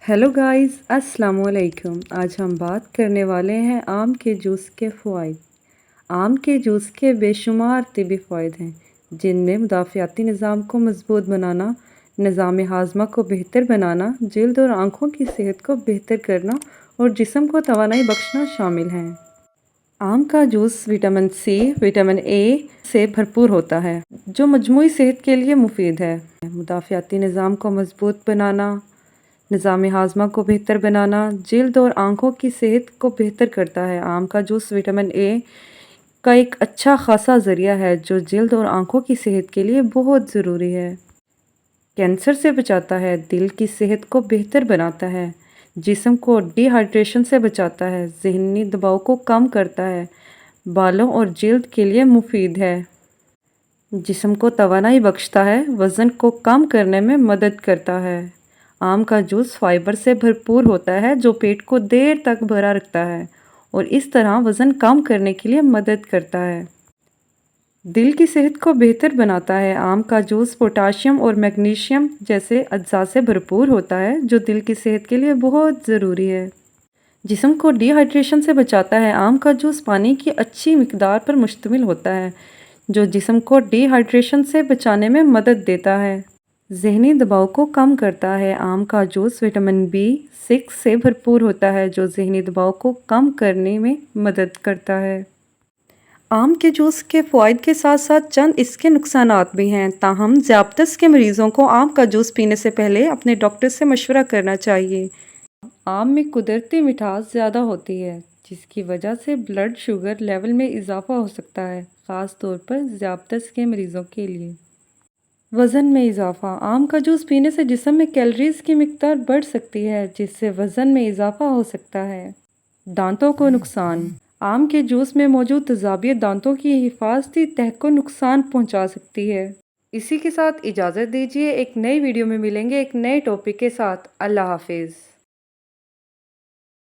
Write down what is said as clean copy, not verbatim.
Hello guys, अस्सलाम वालेकुम। आज हम बात करने वाले हैं आम के जूस के फ़वाइद। आम के जूस के बेशुमार तिबी फ़ायदे हैं, जिनमें मुदाफ़ियाती निज़ाम को मज़बूत बनाना, निज़ाम हाज़मा को बेहतर बनाना, जल्द और आँखों की सेहत को बेहतर करना और जिस्म को तवानाई बख्शना शामिल हैं। आम का juice vitamin C, vitamin A से भरपूर होता है, जो मजमूई सेहत के लिए मुफीद है। मुदाफ़ियाती निज़ाम को मज़बूत बनाना, निज़ाम हाज़मा को बेहतर बनाना, जल्द और आँखों की सेहत को बेहतर करता है। आम का जूस विटामिन ए का एक अच्छा खासा ज़रिया है, जो जल्द और आँखों की सेहत के लिए बहुत ज़रूरी है। कैंसर से बचाता है, दिल की सेहत को बेहतर बनाता है, जिस्म को डिहाइड्रेशन से बचाता है, ज़हनी दबाव को कम करता है, बालों और जल्द के लिए मुफीद है, जिस्म को तवानाई बख्शता है, वज़न को कम करने में मदद करता है। आम का जूस फाइबर से भरपूर होता है, जो पेट को देर तक भरा रखता है और इस तरह वज़न कम करने के लिए मदद करता है। दिल की सेहत को बेहतर बनाता है। आम का जूस पोटाशियम और मैग्नीशियम जैसे अज्जा से भरपूर होता है, जो दिल की सेहत के लिए बहुत ज़रूरी है। जिस्म को डिहाइड्रेशन से बचाता है। आम का जूस पानी की अच्छी मिकदार पर मुश्तमिल होता है, जो जिस्म को डिहाइड्रेशन से बचाने में मदद देता है। ज़हनी दबाव को कम करता है। आम का जूस विटामिन B6 से भरपूर होता है, जो ज़हनी दबाव को कम करने में मदद करता है। आम के जूस के फ़वाइद के साथ साथ चंद इसके नुकसानात भी हैं, ताहम ज़ियादतीस के मरीज़ों को आम का जूस पीने से पहले अपने डॉक्टर से मशवरा करना चाहिए। आम में कुदरती मिठास ज़्यादा होती है, जिसकी वजह से ब्लड शुगर लेवल में इजाफा हो सकता है, ख़ास तौर पर ज़ियादतीस के मरीज़ों के लिए। वज़न में इजाफा। आम का जूस पीने से जिस्म में कैलोरीज़ की मिकदार बढ़ सकती है, जिससे वज़न में इजाफा हो सकता है। दांतों को नुकसान। आम के जूस में मौजूद तेज़ाबियत दांतों की हिफाजती तह को नुकसान पहुंचा सकती है। इसी के साथ इजाज़त दीजिए। एक नई वीडियो में मिलेंगे एक नए टॉपिक के साथ। अल्लाह हाफिज़।